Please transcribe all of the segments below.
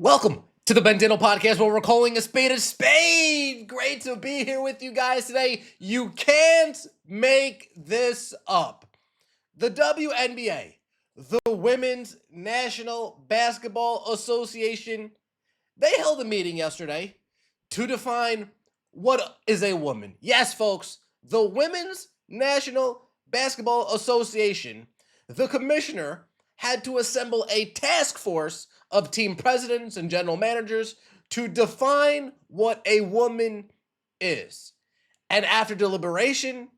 Welcome to the Bendino Podcast, where we're calling a spade. Great to be here with you guys today. You can't make this up. The WNBA, the Women's National Basketball Association, they held a meeting yesterday to define what is a woman. Yes, folks, the Women's National Basketball Association, the commissioner had to assemble a task force of team presidents and general managers to define what a woman is. And after deliberation,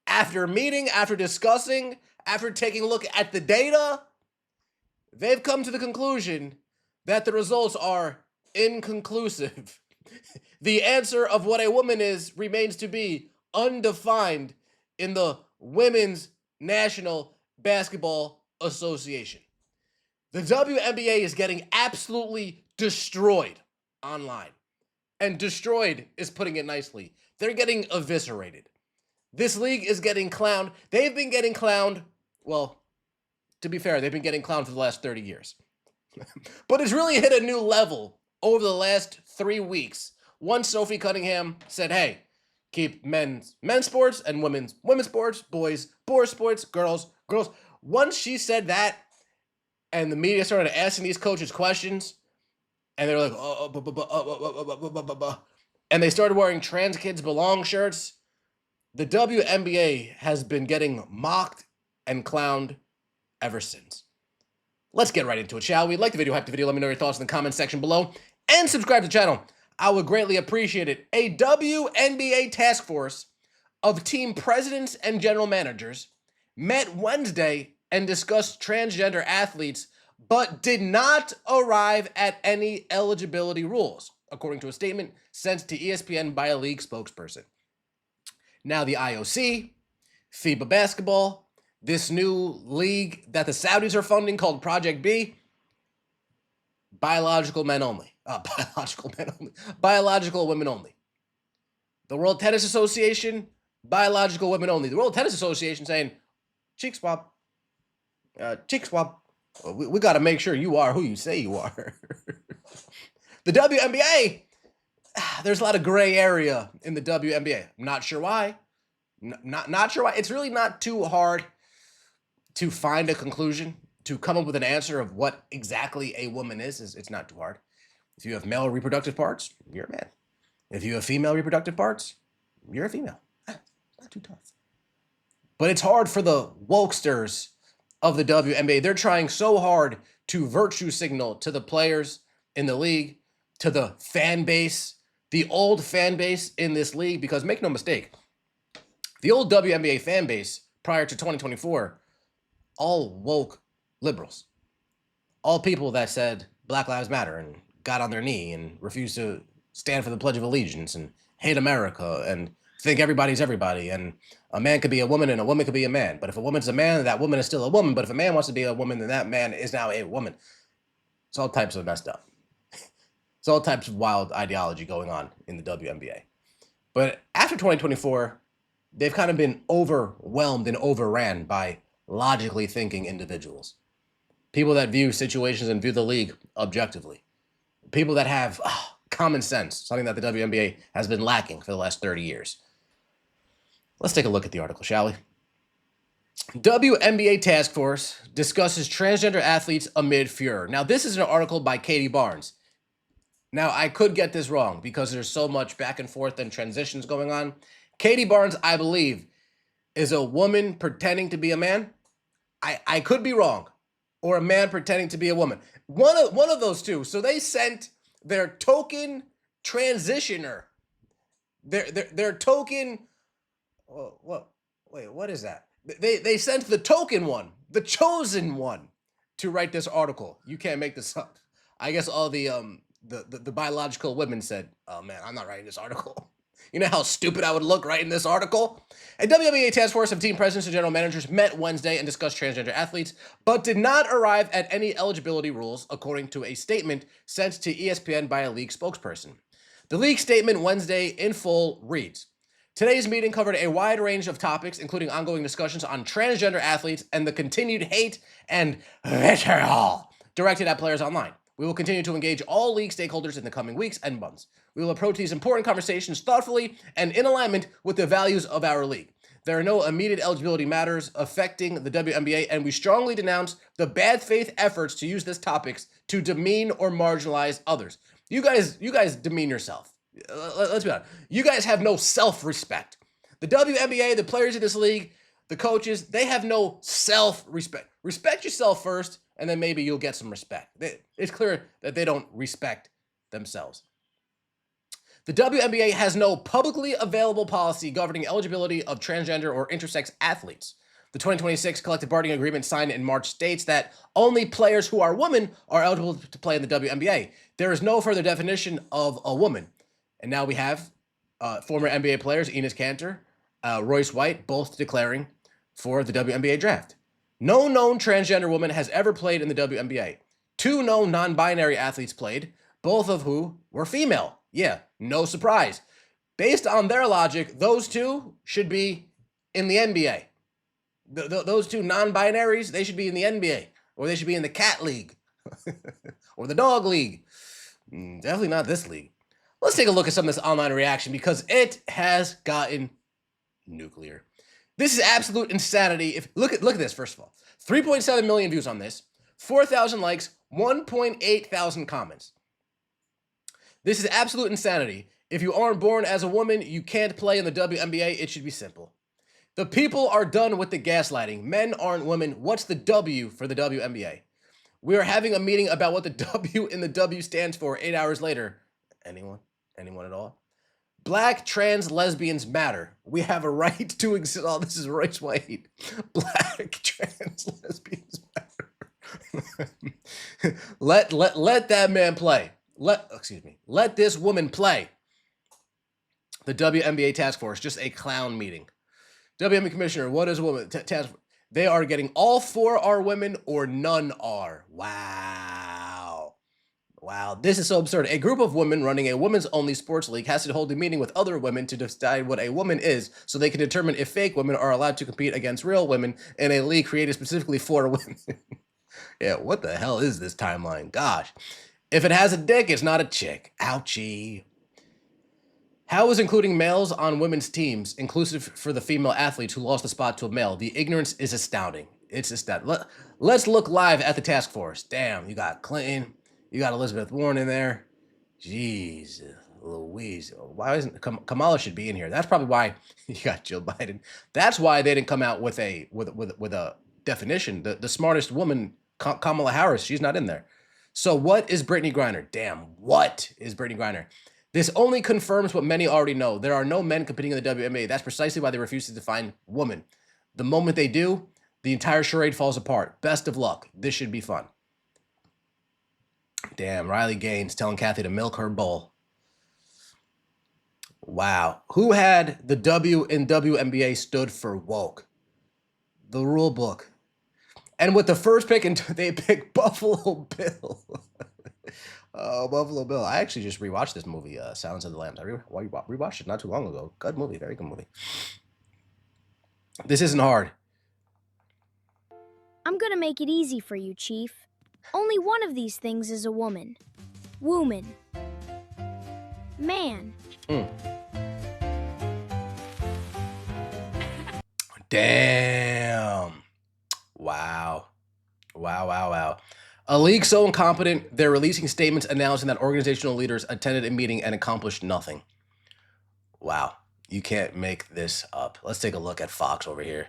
after meeting, after discussing, after taking a look at the data, they've come to the conclusion that the results are inconclusive. The answer of what a woman is remains to be undefined in the Women's National Basketball Association. The WNBA is getting absolutely destroyed online. And destroyed is putting it nicely. They're getting eviscerated. This league is getting clowned. They've been getting clowned. Well, to be fair, they've been getting clowned for the last 30 years. But it's really hit a new level over the last 3 weeks. Once Sophie Cunningham said, hey, keep men's sports and women's sports, boys sports, girls. Once she said that, and the media started asking these coaches questions, and they were like, and they started wearing trans kids belong shirts. The WNBA has been getting mocked and clowned ever since. Let's get right into it, shall we? Like the video, hype the video, let me know your thoughts in the comment section below, and subscribe to the channel. I would greatly appreciate it. A WNBA task force of team presidents and general managers met Wednesday and discussed transgender athletes, but did not arrive at any eligibility rules, according to a statement sent to ESPN by a league spokesperson. Now, the IOC, FIBA basketball, this new league that the Saudis are funding called Project B, biological women only. The World Tennis Association, biological women only. The World Tennis Association saying, cheek swab. We got to make sure you are who you say you are. The WNBA, there's a lot of gray area in the WNBA. I'm not sure why. Not sure why. It's really not too hard to find a conclusion, to come up with an answer of what exactly a woman is. It's not too hard. If you have male reproductive parts, you're a man. If you have female reproductive parts, you're a female. It's not too tough. But it's hard for the wokesters of the WNBA. They're trying so hard to virtue signal to the players in the league, to the fan base, the old fan base in this league, because make no mistake, the old WNBA fan base prior to 2024, all woke liberals, all people that said Black Lives Matter and got on their knee and refused to stand for the Pledge of Allegiance and hate America and think everybody's everybody, and a man could be a woman and a woman could be a man. But if a woman's a man, that woman is still a woman. But if a man wants to be a woman, then that man is now a woman. It's all types of messed up. It's all types of wild ideology going on in the WNBA. But after 2024, they've kind of been overwhelmed and overran by logically thinking individuals. People that view situations and view the league objectively. People that have common sense, something that the WNBA has been lacking for the last 30 years. Let's take a look at the article, shall we? WNBA task force discusses transgender athletes amid furor. Now, this is an article by Katie Barnes. Now, I could get this wrong because there's so much back and forth and transitions going on. Katie Barnes, I believe, is a woman pretending to be a man. I could be wrong. Or a man pretending to be a woman. One of those two. So they sent their token transitioner. Their token... What is that? They sent the token one, the chosen one, to write this article. You can't make this up. I guess all the biological women said, oh man, I'm not writing this article. You know how stupid I would look writing this article? A WNBA task force of team presidents and general managers met Wednesday and discussed transgender athletes, but did not arrive at any eligibility rules, according to a statement sent to ESPN by a league spokesperson. The league statement Wednesday in full reads, today's meeting covered a wide range of topics, including ongoing discussions on transgender athletes and the continued hate and vitriol directed at players online. We will continue to engage all league stakeholders in the coming weeks and months. We will approach these important conversations thoughtfully and in alignment with the values of our league. There are no immediate eligibility matters affecting the WNBA, and we strongly denounce the bad faith efforts to use these topics to demean or marginalize others. You guys demean yourself. Let's be honest. You guys have no self-respect. The WNBA, the players of this league, the coaches, they have no self-respect. Respect yourself first, and then maybe you'll get some respect. It's clear that they don't respect themselves. The WNBA has no publicly available policy governing eligibility of transgender or intersex athletes. The 2026 collective bargaining agreement signed in March states that only players who are women are eligible to play in the WNBA. There is no further definition of a woman. And now we have former NBA players, Enes Kanter, Royce White, both declaring for the WNBA draft. No known transgender woman has ever played in the WNBA. 2 known non-binary athletes played, both of who were female. Yeah, no surprise. Based on their logic, those two should be in the NBA. Those 2 non-binaries, they should be in the NBA, or they should be in the cat league, or the dog league. Definitely not this league. Let's take a look at some of this online reaction because it has gotten nuclear. This is absolute insanity. Look at this, first of all. 3.7 million views on this, 4,000 likes, 1.8 thousand comments. This is absolute insanity. If you aren't born as a woman, you can't play in the WNBA. It should be simple. The people are done with the gaslighting. Men aren't women. What's the W for the WNBA? We are having a meeting about what the W in the W stands for 8 hours later. Anyone? Anyone at all? Black trans lesbians matter. We have a right to exist. Oh, this is Royce White. Black trans lesbians matter. let that man play. Let this woman play. The WNBA task force, just a clown meeting. WNBA commissioner, what is a woman? Task. They are getting all 4 are women or none are. Wow. Wow, this is so absurd. A group of women running a women's-only sports league has to hold a meeting with other women to decide what a woman is so they can determine if fake women are allowed to compete against real women in a league created specifically for women. Yeah, what the hell is this timeline? Gosh. If it has a dick, it's not a chick. Ouchie. How is including males on women's teams inclusive for the female athletes who lost the spot to a male? The ignorance is astounding. It's astounding. Let's look live at the task force. Damn, you got Clinton. You got Elizabeth Warren in there. Jeez Louise. Why isn't Kamala should be in here? That's probably why you got Joe Biden. That's why they didn't come out with a definition. The smartest woman, Kamala Harris, she's not in there. So what is Brittany Griner? Damn, what is Brittany Griner? This only confirms what many already know. There are no men competing in the WNBA. That's precisely why they refuse to define woman. The moment they do, the entire charade falls apart. Best of luck. This should be fun. Damn, Riley Gaines telling Kathy to milk her bowl. Wow. Who had the W in WNBA stood for woke? The rule book. And with the first pick, they picked Buffalo Bill. Oh, Buffalo Bill. I actually just rewatched this movie, Silence of the Lambs. I rewatched it not too long ago. Good movie. Very good movie. This isn't hard. I'm gonna make it easy for you, Chief. Only one of these things is a woman. Woman. Man. Damn. Wow. Wow. A league so incompetent, they're releasing statements announcing that organizational leaders attended a meeting and accomplished nothing. Wow. You can't make this up. Let's take a look at Fox over here.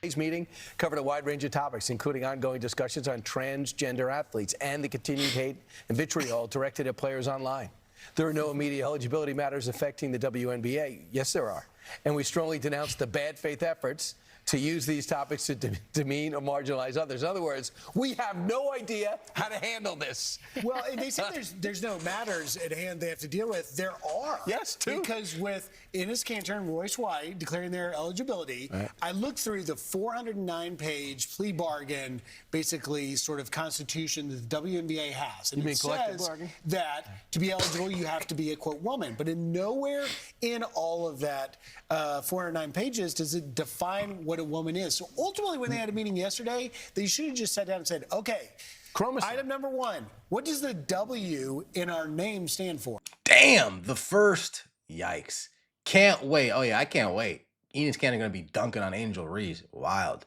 Today's meeting covered a wide range of topics, including ongoing discussions on transgender athletes and the continued hate and vitriol directed at players online. There are no immediate eligibility matters affecting the WNBA. Yes, there are. And we strongly denounce the bad faith efforts to use these topics to demean or marginalize others. In other words, we have no idea how to handle this. Well, they say there's no matters at hand they have to deal with. There are. Yes, two. Because with Enes Kanter and Royce White declaring their eligibility, right. I looked through the 409-page plea bargain, basically sort of constitution that the WNBA has. And it says that to be eligible, you have to be a, quote, woman. But in nowhere in all of that 409 pages does it define what a woman is. So ultimately, when they had a meeting yesterday, they should have just sat down and said, okay, Chromosome. Item number 1. What does the W in our name stand for? Damn, the first. Yikes. Can't wait. Oh, yeah, I can't wait. Enos Cannon going to be dunking on Angel Reese. Wild.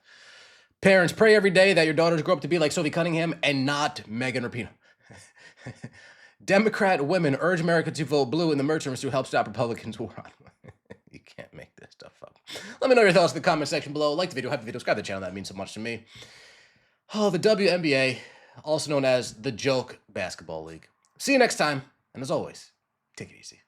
Parents, pray every day that your daughters grow up to be like Sophie Cunningham and not Megan Rapinoe. Democrat women urge America to vote blue in the midterms to help stop Republicans' war on. You can't make this stuff up. Let me know your thoughts in the comment section below. Like the video, hype the video, subscribe to the channel. That means so much to me. Oh, the WNBA, also known as the Joke Basketball League. See you next time. And as always, take it easy.